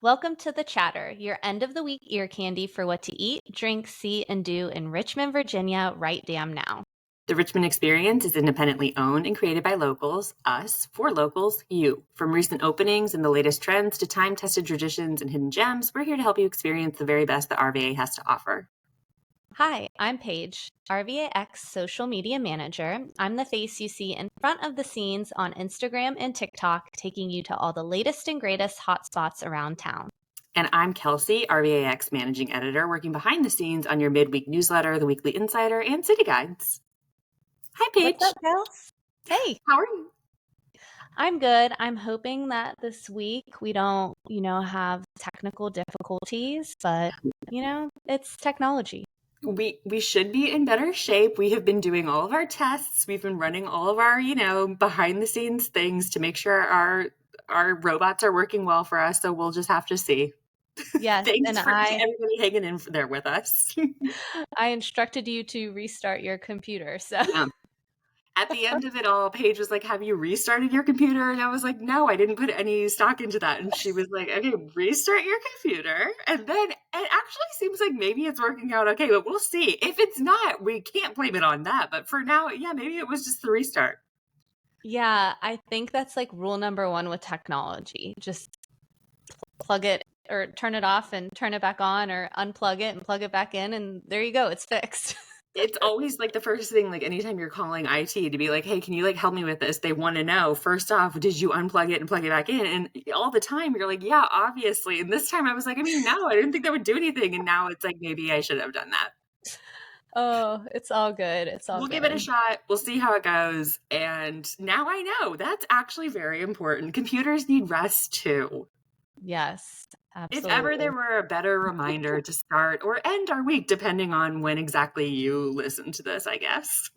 Welcome to The Chatter, your end of the week ear candy for what to eat, drink, see, and do in Richmond, Virginia, right damn now. The Richmond Experience is independently owned and created by locals, us, for locals, you. From recent openings and the latest trends to time-tested traditions and hidden gems, we're here to help you experience the very best that RVA has to offer. Hi, I'm Paige, RVAX social media manager. I'm the face you see in front of the scenes on Instagram and TikTok, taking you to all the latest and greatest hotspots around town. And I'm Kelsey, RVAX managing editor, working behind the scenes on your midweek newsletter, the Weekly Insider, and City Guides. Hi, What's Paige. up, Kels? Hey, How are you? I'm good. I'm hoping that this week we don't, have technical difficulties, but, it's technology. We should be in better shape. We have been doing all of our tests. We've been running all of our, behind the scenes things to make sure our robots are working well for us. So we'll just have to see. Yes, and Thanks for everybody hanging in there with us. I instructed you to restart your computer. So Yeah. At the end of it all, Paige was like, "Have you restarted your computer?" And I was like, "No, I didn't put any stock into that." And she was like, "Okay, restart your computer." And then it actually seems like maybe it's working out okay, but we'll see. If it's not, we can't blame it on that. But for now, yeah, maybe it was just the restart. yeah, I think that's like rule number one with technology. Just plug it or turn it off and turn it back on, or unplug it and plug it back in, and there you go, it's fixed. It's always like the first thing, like anytime you're calling IT to be like, "Hey, can you like help me with this?" They want to know, first off, did you unplug it and plug it back in? And all the time you're like, "Yeah, obviously." And this time I was like, no, I didn't think that would do anything. And now it's like, maybe I should have done that. Oh, it's all good. It's all We'll give it a good. shot. We'll see how it goes. And now I know that's actually very important. Computers need rest too. Yes, If ever there absolutely. were a better reminder to start or end our week, depending on when exactly you listen to this, I guess.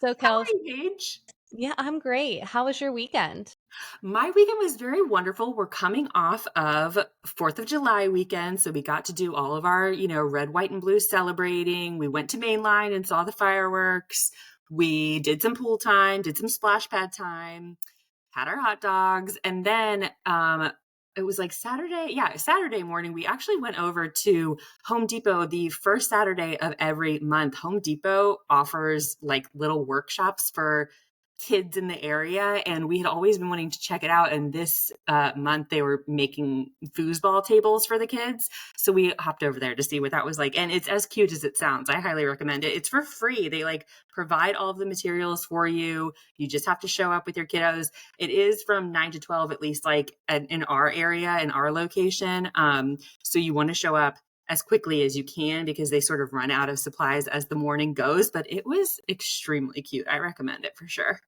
So, How are Kels, you, Paige? yeah, I'm great. How was your weekend? My weekend was very wonderful. We're coming off of 4th of July weekend, so we got to do all of our, red, white, and blue celebrating. We went to Mainline and saw the fireworks. We did some pool time, did some splash pad time, had our hot dogs, and then it was like Saturday morning, we actually went over to Home Depot the first Saturday of every month. Home Depot offers like little workshops for kids in the area, and we had always been wanting to check it out. And this month they were making foosball tables for the kids, so we hopped over there to see what that was like. And it's as cute as it sounds. I highly recommend it. It's for free. They like provide all of the materials for you. You just have to show up with your kiddos. It is from 9 to 12, at least like in our area, in our location. So you want to show up as quickly as you can because they sort of run out of supplies as the morning goes. But it was extremely cute. I recommend it for sure.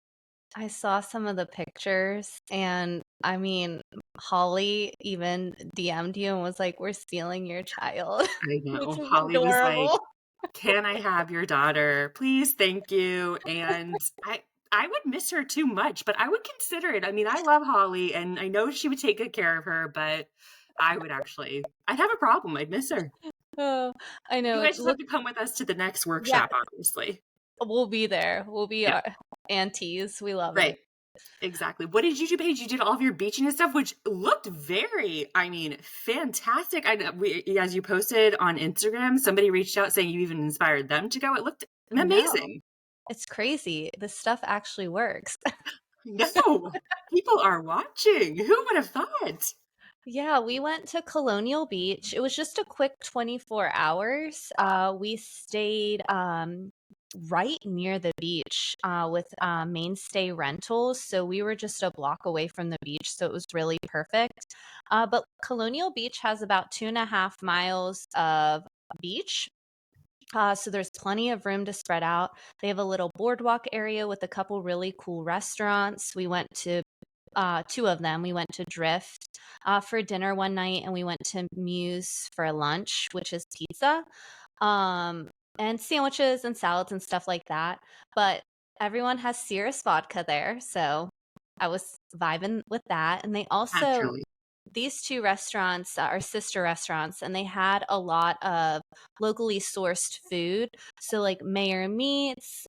I saw some of the pictures, and I mean, Holly even DM'd you and was like, "We're stealing your child," I which know. is Holly was like, adorable. "Can I have your daughter? Please, thank you." And I would miss her too much, but I would consider it. I mean, I love Holly and I know she would take good care of her, but I'd have a problem. I'd miss her. Oh, I know. You It guys just have look, to come with us to the next yeah, workshop, obviously. we'll be there. We'll be Yeah, our aunties. We love right. it. Exactly. What did you do, Paige? You did all of your beaching and stuff, which looked very, fantastic. I know, as you posted on Instagram, somebody reached out saying you even inspired them to go. It looked I know. amazing. It's crazy. This stuff actually works. No, people are watching. Who would have thought? Yeah, we went to Colonial Beach. It was just a quick 24 hours. We stayed right near the beach with Mainstay Rentals. So we were just a block away from the beach. So it was really perfect. But Colonial Beach has about 2.5 miles of beach. So there's plenty of room to spread out. They have a little boardwalk area with a couple really cool restaurants. We went to two of them. We went to Drift for dinner one night, and we went to Muse for lunch, which is pizza, um, and sandwiches and salads and stuff like that. But everyone has Cirrus vodka there, so I was vibing with that. And they also, Naturally. these two restaurants are sister restaurants, and they had a lot of locally sourced food. So like Mayor Meats,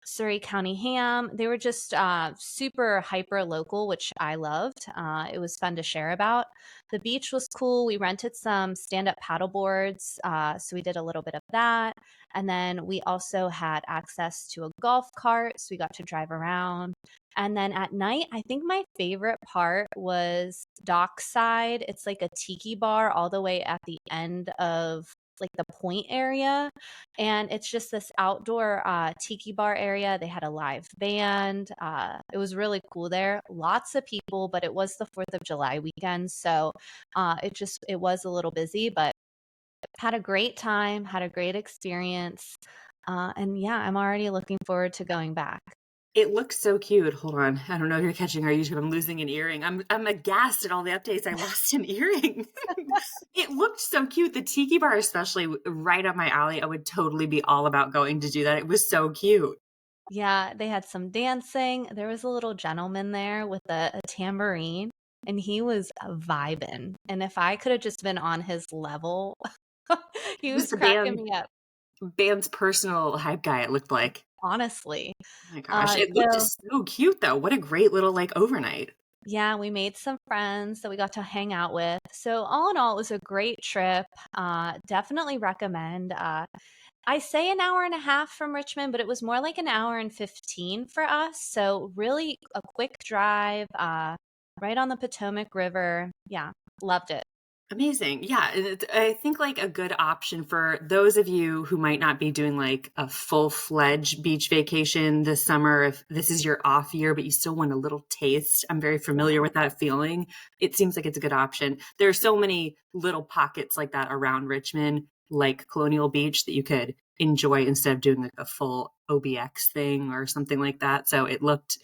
Surrey County ham. They were just super hyper local, which I loved. It was fun to share about. The beach was cool. We rented some stand up paddle boards. So we did a little bit of that. And then we also had access to a golf cart. So we got to drive around. And then at night, I think my favorite part was dockside. It's like a tiki bar all the way at the end of like the point area, and it's just this outdoor tiki bar area. They had a live band. It was really cool there. Lots of people, but it was the 4th of July weekend, so it was a little busy, but had a great time, had a great experience, and yeah, I'm already looking forward to going back. It looks so cute. Hold on. I don't know if you're catching our YouTube. I'm losing an earring. I'm aghast at all the updates. I lost an earring. It looked so cute. The tiki bar, especially right up my alley. I would totally be all about going to do that. It was so cute. Yeah, they had some dancing. There was a little gentleman there with a tambourine, and he was vibing. And if I could have just been on his level, he It was was the cracking me up, band's personal hype guy, it looked like. honestly. Oh my gosh. It looked So just so cute though. What a great little like overnight. yeah, we made some friends that we got to hang out with. So all in all, it was a great trip. Definitely recommend. I say an hour and a half from Richmond, but it was more like an hour and 15 for us. So really a quick drive, right on the Potomac River. Yeah, loved it. Amazing. Yeah. I think like a good option for those of you who might not be doing like a full-fledged beach vacation this summer, if this is your off year, but you still want a little taste. I'm very familiar with that feeling. It seems like it's a good option. There are so many little pockets like that around Richmond, like Colonial Beach, that you could enjoy instead of doing like a full OBX thing or something like that. So it looked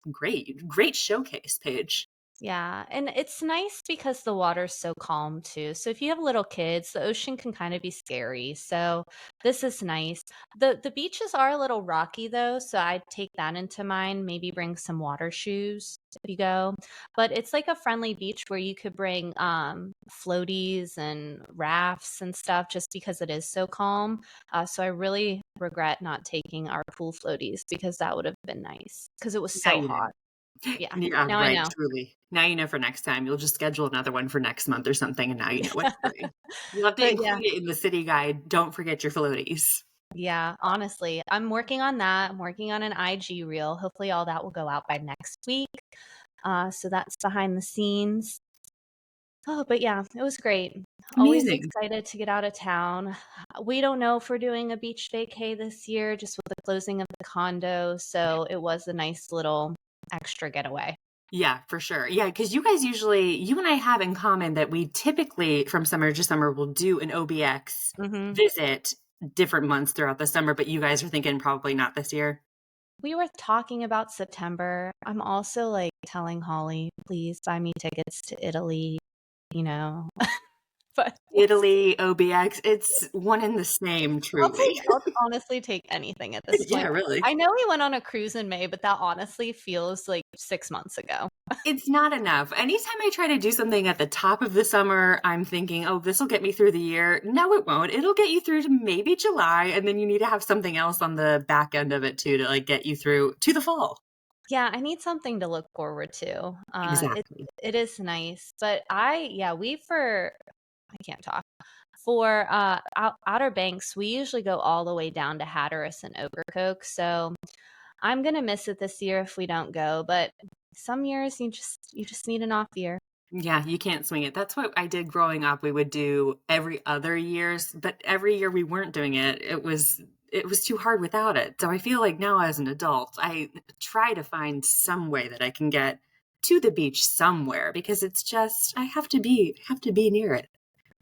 great. Great showcase, Paige. Yeah, and it's nice because the water's so calm too. So if you have little kids, the ocean can kind of be scary. So this is nice. The beaches are a little rocky though, so I'd take that into mind. Maybe bring some water shoes if you go. But it's like a friendly beach where you could bring floaties and rafts and stuff just because it is so calm. So I really regret not taking our pool floaties because that would have been nice because it was Now so you know. hot. Yeah, Yeah, now I right, know. truly. Now you know for next time. You'll just schedule another one for next month or something, and now you know what to bring. You'll have to But yeah, include it in the city guide. Don't forget your floaties. yeah, honestly, I'm working on that. I'm working on an IG reel. Hopefully all that will go out by next week. So that's behind the scenes. Oh, but yeah, it was great. Always Amazing. excited to get out of town. We don't know if we're doing a beach vacay this year, just with the closing of the condo. So it was a nice little extra getaway. Yeah, for sure. Yeah, because you guys usually, you and I have in common that we typically, from summer to summer, will do an OBX Hmm. visit different months throughout the summer, but you guys are thinking probably not this year. We were talking about September. I'm also like telling Holly, please buy me tickets to Italy, you know. But we'll see. Italy, OBX, it's one and the same, truly. I'll honestly take anything at this Yeah, point. really. I know we went on a cruise in May, but that honestly feels like 6 months ago. It's not enough. Anytime I try to do something at the top of the summer, I'm thinking, oh, this will get me through the year. No, it won't. It'll get you through to maybe July, and then you need to have something else on the back end of it too to like get you through to the fall. Yeah, I need something to look forward to. Exactly. It is nice, but I can't talk. For Outer Banks, we usually go all the way down to Hatteras and Ocracoke, so I'm gonna miss it this year if we don't go. But some years you just need an off year. Yeah, you can't swing it. That's what I did growing up. We would do every other years, but every year we weren't doing it. It was too hard without it. So I feel like now as an adult, I try to find some way that I can get to the beach somewhere because it's just I have to be near it.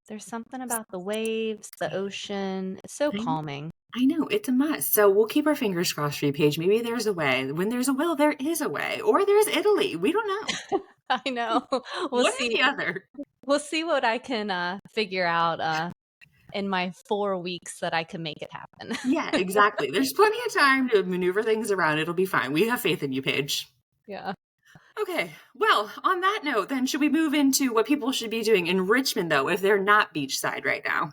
There's something about the waves, the ocean. It's so I, calming. I know it's a must. So we'll keep our fingers crossed for you, Paige. Maybe there's a way. When there's a will, there is a way. Or there's Italy. We don't know. I know. We'll One or see. the other. We'll see what I can figure out in my 4 weeks that I can make it happen. Yeah, exactly. There's plenty of time to maneuver things around. It'll be fine. We have faith in you, Paige. Yeah. Okay. Well, on that note, then should we move into what people should be doing in Richmond, though, if they're not beachside right now?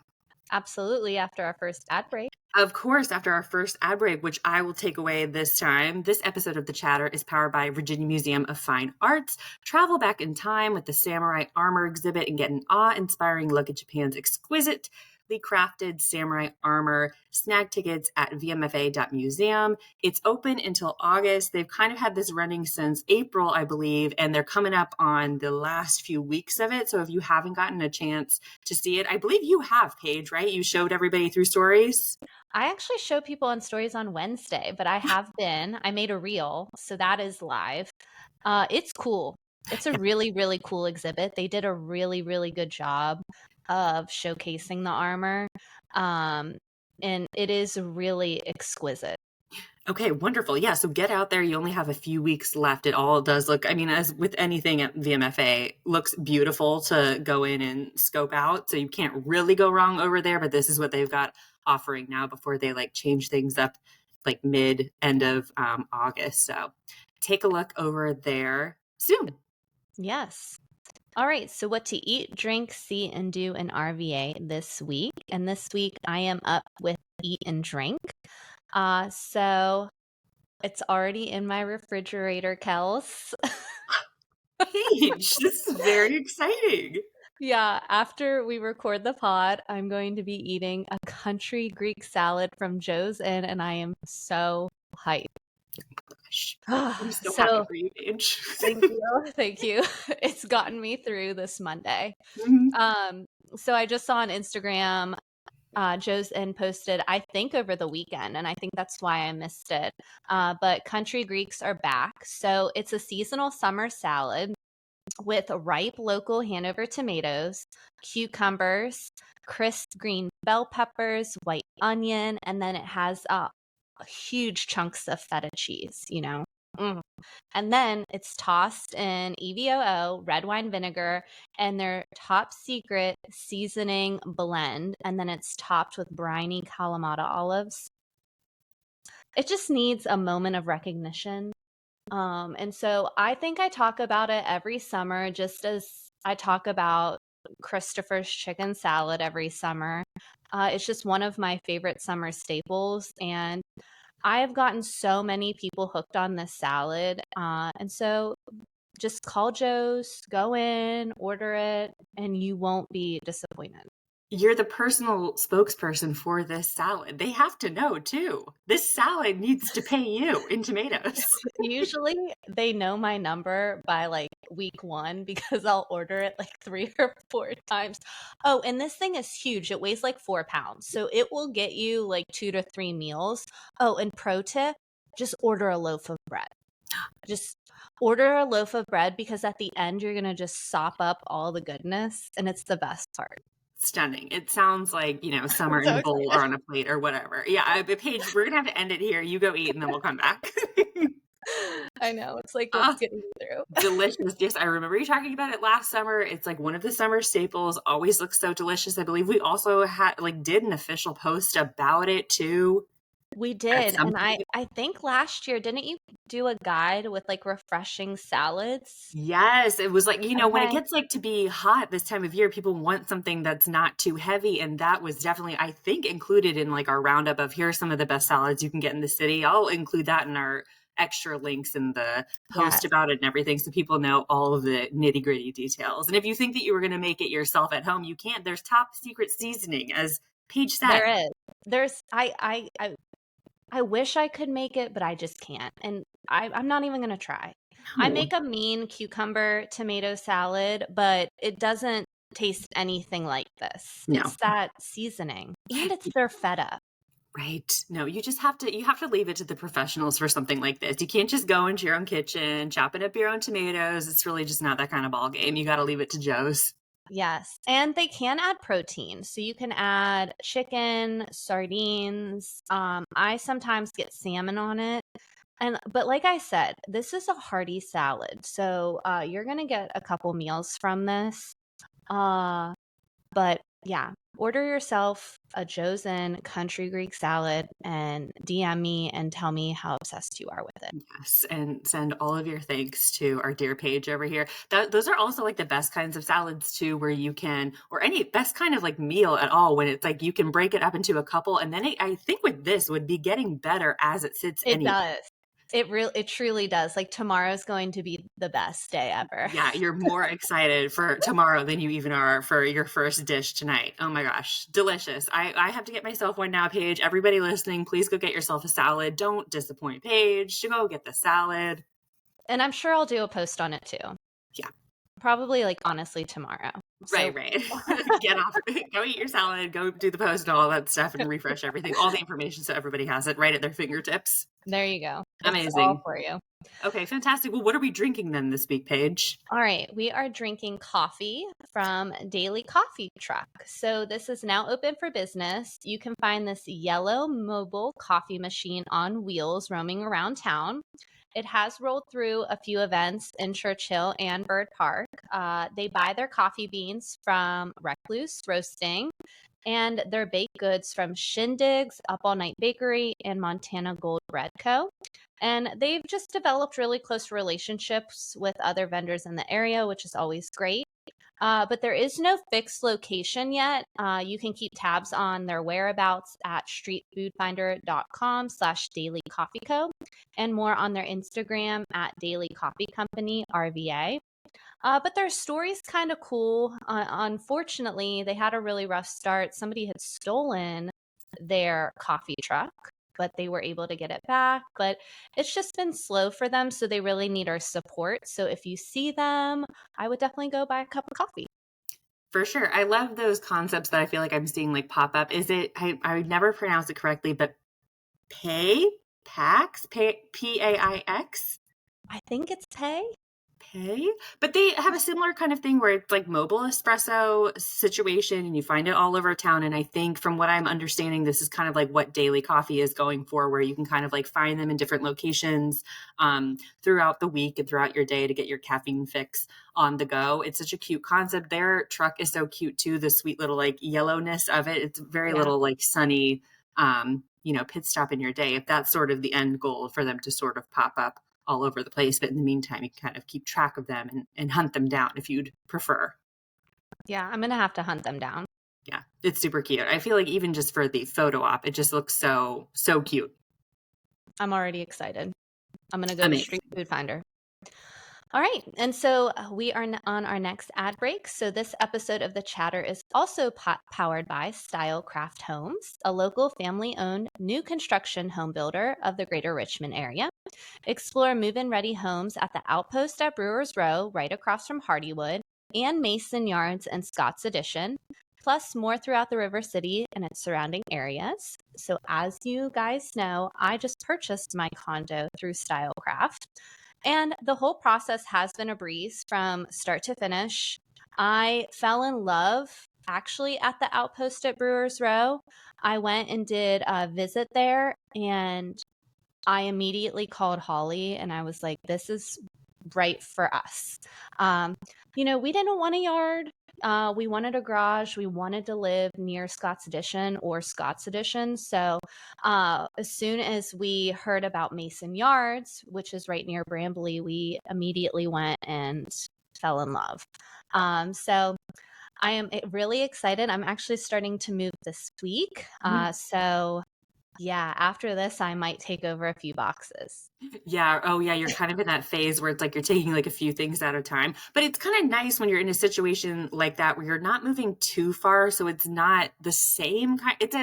Absolutely, after our first ad break. Of course, after our first ad break, which I will take away this time, this episode of The Chatter is powered by Virginia Museum of Fine Arts. Travel back in time with the samurai armor exhibit and get an awe-inspiring look at Japan's exquisitely crafted samurai armor. Snag tickets at vmfa.museum. It's open until August. They've kind of had this running since April, I believe, and they're coming up on the last few weeks of it. So if you haven't gotten a chance to see it, I believe you have, Paige, right? You showed everybody through stories. I actually show people on stories on Wednesday, but I made a reel, so that is live. It's cool. It's a really, really cool exhibit. They did a really, really good job of showcasing the armor. And it is really exquisite. Okay, wonderful. Yeah, so get out there. You only have a few weeks left. It all does look, I mean, as with anything at VMFA, looks beautiful to go in and scope out. So you can't really go wrong over there, but this is what they've got offering now before they like change things up like end of August. So take a look over there soon. Yes. All right. So, what to eat, drink, see, and do in RVA this week? And this week, I am up with eat and drink. So it's already in my refrigerator, Kels. Paige, this is very exciting. Yeah, after we record the pod, I'm going to be eating a country Greek salad from Joe's Inn, and I am so hyped. Gosh, I'm so happy So for you, Paige. thank you. Thank you. It's gotten me through this Monday. Mhm. So I just saw on Instagram, Joe's Inn posted, I think over the weekend, and I think that's why I missed it. But Country Greeks are back. So it's a seasonal summer salad with ripe local Hanover tomatoes, cucumbers, crisp green bell peppers, white onion, and then it has huge chunks of feta cheese, you know. And then it's tossed in EVOO, red wine vinegar, and their top secret seasoning blend. And then it's topped with briny Kalamata olives. It just needs a moment of recognition. And so I think I talk about it every summer, just as I talk about Christopher's chicken salad every summer. It's just one of my favorite summer staples. And I have gotten so many people hooked on this salad. And so just call Joe's, go in, order it, and you won't be disappointed. You're the personal spokesperson for this salad. They have to know too. This salad needs to pay you in tomatoes. Usually they know my number by like week 1 because I'll order it like 3 or 4 times. Oh, and this thing is huge. It weighs like 4 pounds. So it will get you like 2 to 3 meals. Oh, and pro tip, just order a loaf of bread. Just order a loaf of bread because at the end you're going to just sop up all the goodness and it's the best part. Stunning. It sounds like, summer I'm in so a bowl or excited. on a plate or whatever. Yeah, but Paige, we're going to have to end it here. You go eat and then we'll come back. I know. It's like what's Ah, getting me through. delicious. Yes, I remember you talking about it last summer. It's like one of the summer staples. Always looks so delicious. I believe we also did an official post about it too We at did. some And I, point. I think last year, didn't you do a guide with like refreshing salads? Yes, it was like, when it Okay. gets like to be hot this time of year, people want something that's not too heavy. And that was definitely, I think, included in like our roundup of here are some of the best salads you can get in the city. I'll include that in our extra links in the post Yes, about it and everything so people know all of the nitty gritty details. And if you think that you were going to make it yourself at home, you can't. There's top secret seasoning, as Paige said. there is. I wish I could make it, but I just can't. And I'm not even going to try. I No, make a mean cucumber tomato salad, but it doesn't taste anything like this. no. It's that seasoning and it's their feta. Right. No, you have to leave it to the professionals for something like this. You can't just go into your own kitchen, chopping up your own tomatoes. It's really just not that kind of ball game. You got to leave it to Joe's. Yes. And they can add protein. So you can add chicken, sardines. I sometimes get salmon on it. But like I said, this is a hearty salad. So you're gonna get a couple meals from this. But yeah, order yourself a Joe's Inn country Greek salad and DM me and tell me how obsessed you are with it. Yes, and send all of your thanks to our dear Paige over here. Those are also like the best kinds of salads too, where you can, or any best kind of like meal at all, when it's like you can break it up into a couple, and then I think with this would be getting better as it sits It anyway. does. It truly does. Like tomorrow's going to be the best day ever. Yeah, you're more excited for tomorrow than you even are for your first dish tonight. Oh my gosh, delicious. I have to get myself one now, Paige. Everybody listening, please go get yourself a salad. Don't disappoint Paige. To go get the salad. And I'm sure I'll do a post on it too. Yeah. Probably like honestly tomorrow. Right, So right. Get off, go eat your salad, go do the post and all that stuff and refresh everything, all the information so everybody has it right at their fingertips. there you go. It's all Amazing. for you. Okay, fantastic. Well, what are we drinking then this week, Paige? All right, we are drinking coffee from Daily Coffee Truck. So this is now open for business. You can find this yellow mobile coffee machine on wheels roaming around town. It has rolled through a few events in Churchill and Bird Park. They buy their coffee beans from Recluse Roasting and their baked goods from Shindig's Up All Night Bakery and Montana Gold Bread Co. And they've just developed really close relationships with other vendors in the area, which is always great. But there is no fixed location yet. You can keep tabs on their whereabouts at streetfoodfinder.com/dailycoffeeco and more on their Instagram at Daily Coffee Company RVA. But their story's kind of cool. Unfortunately, they had a really rough start. Somebody had stolen their coffee truck, but they were able to get it back. But it's just been slow for them, so they really need our support. So if you see them, I would definitely go buy a cup of coffee. For sure. I love those concepts that I feel like I'm seeing like pop up. Is it, I would never pronounce it correctly, but Paix? I think it's Pay. Pay, but they have a similar kind of thing where it's like mobile espresso situation and you find it all over town. And I think from what I'm understanding, this is kind of like what Daily Coffee is going for, where you can kind of like find them in different locations throughout the week and throughout your day to get your caffeine fix on the go. It's such a cute concept. Their truck is so cute too. The sweet little like yellowness of it. It's very little like sunny, pit stop in your day. If that's sort of the end goal for them to sort of pop up all over the place. But in the meantime, you can kind of keep track of them and hunt them down if you'd prefer. Yeah, I'm going to have to hunt them down. Yeah, it's super cute. I feel like even just for the photo op, it just looks so cute. I'm already excited. I'm going to go Amazing. to Street Food Finder. All right. And so we are on our next ad break. So this episode of The Chatter is also powered by Style Craft Homes, a local family-owned new construction home builder of the greater Richmond area. Explore move-in ready homes at the Outpost at Brewers Row, right across from Hardywood, and Mason Yards and Scott's Addition, plus more throughout the River City and its surrounding areas. So as you guys know, I just purchased my condo through Stylecraft. And the whole process has been a breeze from start to finish. I fell in love actually at the Outpost at Brewers Row. I went and did a visit there, and I immediately called Holly and I was like, this is right for us. We didn't want a yard. We wanted a garage. We wanted to live near Scott's Addition or Scott's Addition. So as soon as we heard about Mason Yards, which is right near Brambley, we immediately went and fell in love. So I am really excited. I'm actually starting to move this week. So yeah, after this, I might take over a few boxes. Yeah. Oh, yeah. You're kind of in that phase where it's like you're taking like a few things at a time. But it's kind of nice when you're in a situation like that where you're not moving too far, so it's not the same kind. It's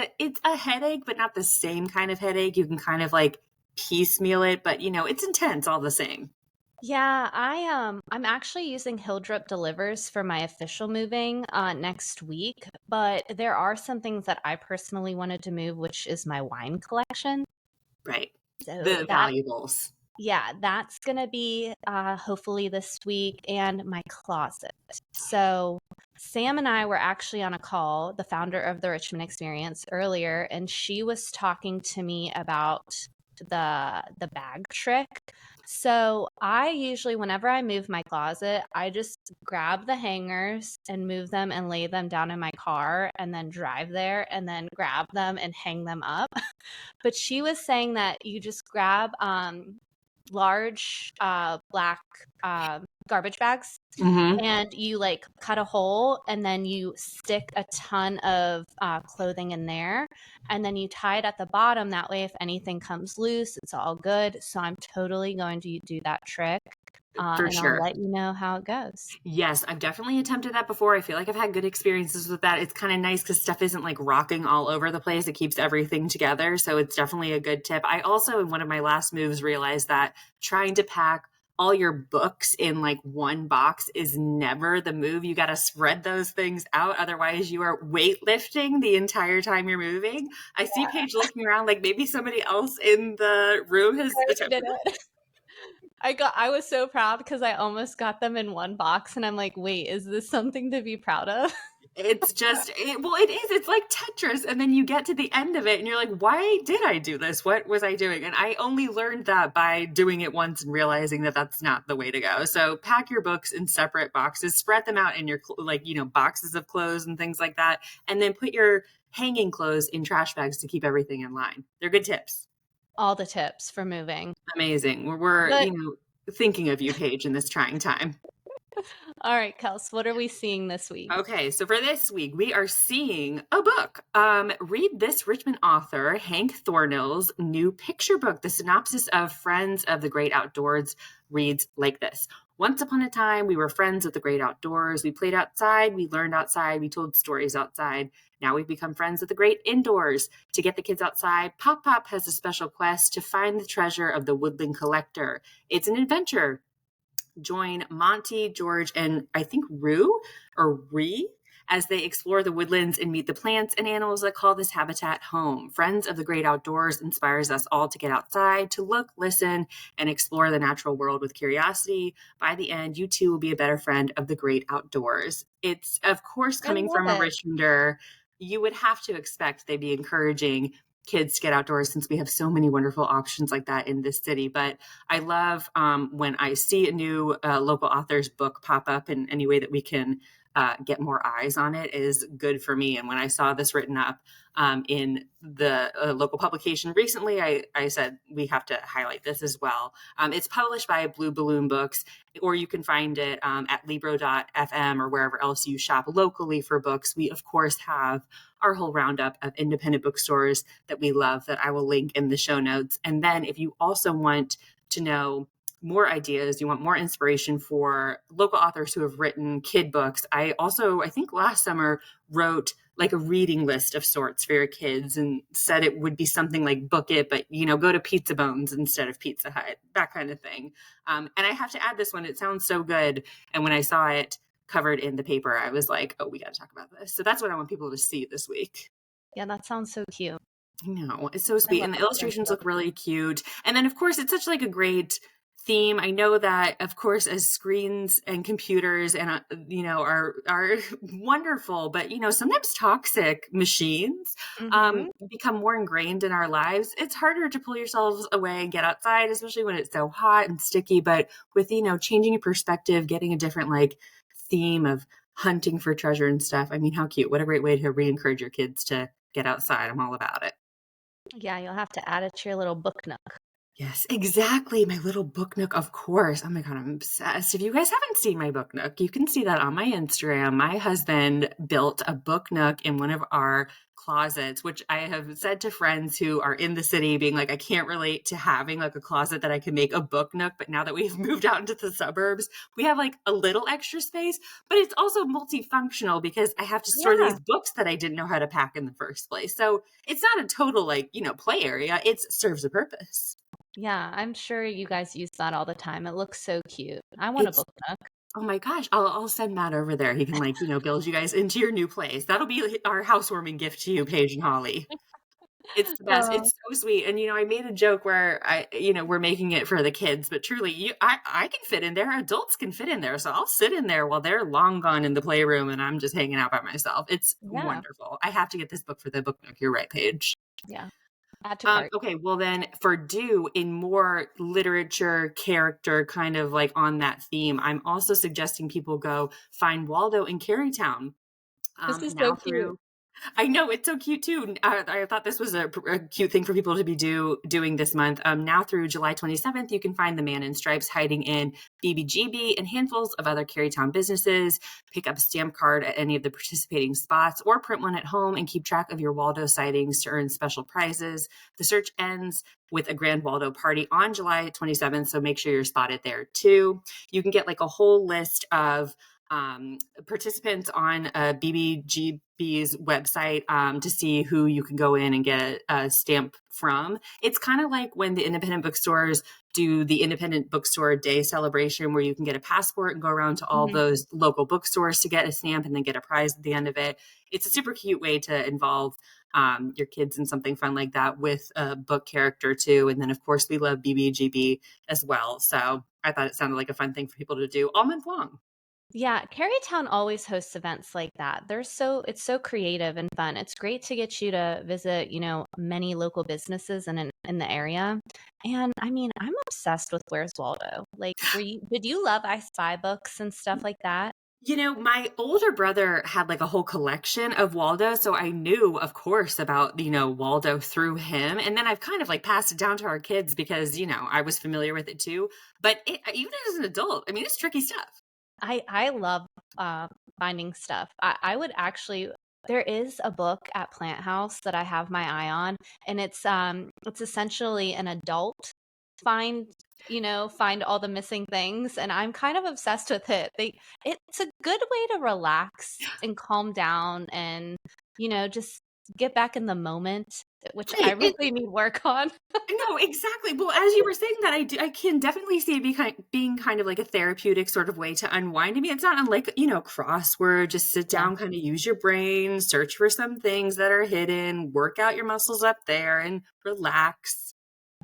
a headache, but not the same kind of headache. You can kind of like piecemeal it, but it's intense all the same. Yeah, I'm actually using Hildrip Delivers for my official moving next week, but there are some things that I personally wanted to move, which is my wine collection. Right. So The valuables. yeah, that's gonna be hopefully this week, and my closet. So Sam and I were actually on a call, the founder of the Richmond Experience earlier, and she was talking to me about the bag trick. So I usually, whenever I move my closet, I just grab the hangers and move them and lay them down in my car and then drive there and then grab them and hang them up. But she was saying that you just grab large black garbage bags Mm-hmm. and you like cut a hole and then you stick a ton of clothing in there and then you tie it at the bottom. That way, if anything comes loose, it's all good. So I'm totally going to do that trick For and I'll sure. let you know how it goes. Yes, I've definitely attempted that before. I feel like I've had good experiences with that. It's kind of nice because stuff isn't like rocking all over the place. It keeps everything together. So it's definitely a good tip. I also, in one of my last moves, realized that trying to pack all your books in like one box is never the move. You got to spread those things out. Otherwise, you are weightlifting the entire time you're moving. I see Paige looking around like maybe somebody else in the room has I attempted did it. I was so proud because I almost got them in one box and I'm like, wait, is this something to be proud of? It's just, well, it is. It's like Tetris. And then you get to the end of it and you're like, why did I do this? What was I doing? And I only learned that by doing it once and realizing that that's not the way to go. So pack your books in separate boxes, spread them out in your, like, boxes of clothes and things like that. And then put your hanging clothes in trash bags to keep everything in line. They're good tips. All the tips for moving. Amazing. We're But thinking of you, Paige, in this trying time. all right, Kels, what are we seeing this week? Okay, so for this week, we are seeing a book. Read this Richmond author, Hank Thornhill's new picture book. The synopsis of Friends of the Great Outdoors reads like this. Once upon a time, we were friends of the great outdoors. We played outside, we learned outside, we told stories outside. Now we've become friends of the great indoors. To get the kids outside, Pop Pop has a special quest to find the treasure of the woodland collector. It's an adventure. Join Monty, George, and I think Rue or Ree as they explore the woodlands and meet the plants and animals that call this habitat home. Friends of the Great Outdoors inspires us all to get outside, to look, listen, and explore the natural world with curiosity. By the end, you too will be a better friend of the great outdoors. It's, of course, I coming love from a it. Richmonder. You would have to expect they'd be encouraging kids to get outdoors since we have so many wonderful options like that in this city. But I love when I see a new local author's book pop up in any way that we can get more eyes on it is good for me. And when I saw this written up in the local publication recently, I said we have to highlight this as well. It's published by Blue Balloon Books, or you can find it at libro.fm or wherever else you shop locally for books. We, of course, have our whole roundup of independent bookstores that we love that I will link in the show notes. And then if you also want to know more ideas, you want more inspiration for local authors who have written kid books, I think last summer wrote like a reading list of sorts for your kids and said it would be something like Book It, but go to Pizza Bones instead of Pizza Hut, that kind of thing. And I have to add this one. It sounds so good. And when I saw it covered in the paper, I was like, oh, we got to talk about this. So that's what I want people to see this week. Yeah, that sounds so cute. I know, it's so I sweet. love And the a good illustrations book. look really cute. And then, of course, it's such like a great theme. I know that, of course, as screens and computers and, are wonderful, but, sometimes toxic machines Mm-hmm. become more ingrained in our lives. It's harder to pull yourselves away and get outside, especially when it's so hot and sticky. But with, changing your perspective, getting a different like theme of hunting for treasure and stuff. I mean, how cute. What a great way to re-encourage your kids to get outside. I'm all about it. Yeah, you'll have to add it to your little book nook. Yes, exactly. My little book nook, of course. Oh my God, I'm obsessed. If you guys haven't seen my book nook, you can see that on my Instagram. My husband built a book nook in one of our closets, which I have said to friends who are in the city, being like, I can't relate to having like a closet that I can make a book nook. But now that we've moved out into the suburbs, we have like a little extra space, but it's also multifunctional because I have to store Yeah. these books that I didn't know how to pack in the first place. So it's not a total like, play area. It serves a purpose. Yeah, I'm sure you guys use that all the time. It looks so cute. I want a It's book nook. Oh my gosh, I'll send Matt over there. He can like, build you guys into your new place. That'll be our housewarming gift to you, Paige and Holly. It's the best. Oh, It's so sweet. And I made a joke where we're making it for the kids, but truly I can fit in there. Adults can fit in there. So I'll sit in there while they're long gone in the playroom and I'm just hanging out by myself. It's yeah. wonderful. I have to get this book for the book nook. You're right, Paige. Yeah. Add to cart. Okay, well then for do in more literature character kind of like on that theme, I'm also suggesting people go find Waldo in Carytown. This is so Now cute. through I know it's so cute too. I thought this was a cute thing for people to be doing this month. Now through July 27th, you can find the Man in Stripes hiding in BBGB and handfuls of other Carytown businesses. Pick up a stamp card at any of the participating spots or print one at home and keep track of your Waldo sightings to earn special prizes. The search ends with a grand Waldo party on July 27th, so make sure you're spotted there too. You can get like a whole list of participants on BBGB's website to see who you can go in and get a stamp from. It's kind of like when the independent bookstores do the independent bookstore day celebration where you can get a passport and go around to all those local bookstores to get a stamp and then get a prize at the end of it. It's a super cute way to involve your kids in something fun like that with a book character too. And then of course we love BBGB as well. So I thought it sounded like a fun thing for people to do all month long. Yeah, Carytown always hosts events like that. It's so creative and fun. It's great to get you to visit, many local businesses in the area. And I mean, I'm obsessed with Where's Waldo. Like, did you love I Spy books and stuff like that? My older brother had like a whole collection of Waldo. So I knew, of course, about, Waldo through him. And then I've kind of like passed it down to our kids because, I was familiar with it too. But even as an adult, I mean, it's tricky stuff. I love finding stuff. I would actually. There is a book at Plant House that I have my eye on, and it's essentially an adult find find all the missing things, and I'm kind of obsessed with it. It's a good way to relax and calm down, and just get back in the moment, which I Right. really need work on. No, exactly. Well, as you were saying that, I can definitely see it being kind of like a therapeutic sort of way to unwind. I mean, it's not unlike, crossword, just sit Yeah, down, kind of use your brain, search for some things that are hidden, work out your muscles up there and relax.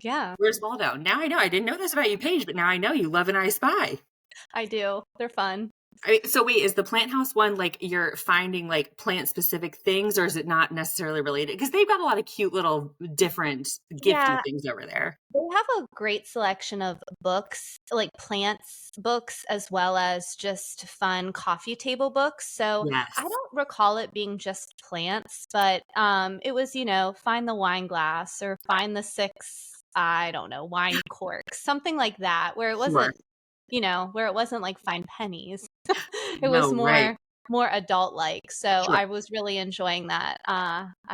yeah, Where's Waldo? Now I know. I didn't know this about you, Paige, but now I know you love an I Spy. I do. They're fun. So wait, is the plant house one like you're finding like plant specific things or is it not necessarily related? Because they've got a lot of cute little different gifty Yeah, things over there. they have a great selection of books, like plants books, as well as just fun coffee table books. So I Yes. don't recall it being just plants, but it was, find the wine glass or find the six, I don't know, wine corks, something like that, Sure. where it wasn't like find pennies. It was No, right. more adult like. So Sure. I was really enjoying that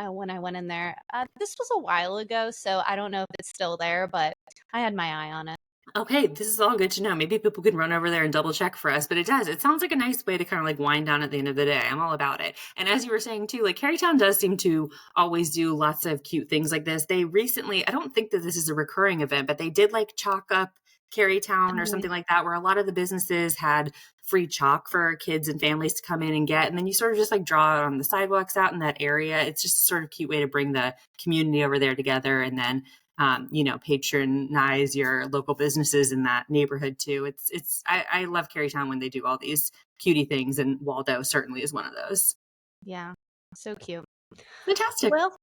when I went in there. This was a while ago, so I don't know if it's still there, but I had my eye on it. Okay, this is all good to know. Maybe people can run over there and double check for us, but it does. It sounds like a nice way to kind of like wind down at the end of the day. I'm all about it. And as you were saying too, like Carytown does seem to always do lots of cute things like this. They recently, I don't think that this is a recurring event, but they did like chalk up Carytown or Mhm. something like that, where a lot of the businesses had free chalk for kids and families to come in and get. And then you sort of just like draw it on the sidewalks out in that area. It's just a sort of cute way to bring the community over there together. And then patronize your local businesses in that neighborhood too. I love Carytown when they do all these cutie things, and Waldo certainly is one of those. Yeah, so cute. Fantastic. Well,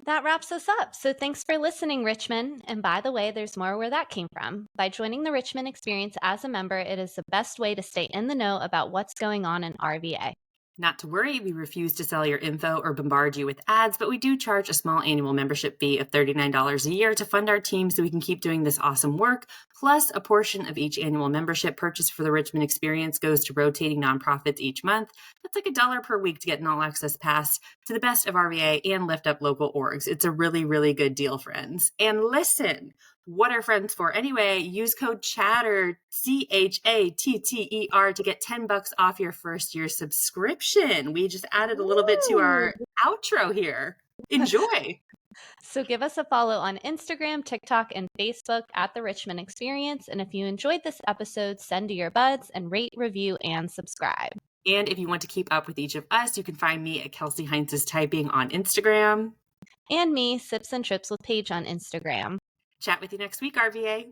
that wraps us up. So thanks for listening, Richmond. And by the way, there's more where that came from. By joining the Richmond Experience as a member, it is the best way to stay in the know about what's going on in RVA. Not to worry, we refuse to sell your info or bombard you with ads, but we do charge a small annual membership fee of $39 a year to fund our team so we can keep doing this awesome work. Plus, a portion of each annual membership purchase for the Richmond Experience goes to rotating nonprofits each month. That's like $1 per week to get an all access pass to the best of RVA and lift up local orgs. It's a really, really good deal, friends. And listen, what are friends for anyway? Use code CHATTER, CHATTER, to get $10 off your first year subscription. We just added a little bit to Ooh. our outro here. Enjoy. So give us a follow on Instagram, TikTok, and Facebook at The Richmond Experience. And if you enjoyed this episode, send to your buds and rate, review, and subscribe. And if you want to keep up with each of us, you can find me at Kelsey Heinz's Typing on Instagram. And me, Sips and Trips with Paige on Instagram. Chat with you next week, RVA.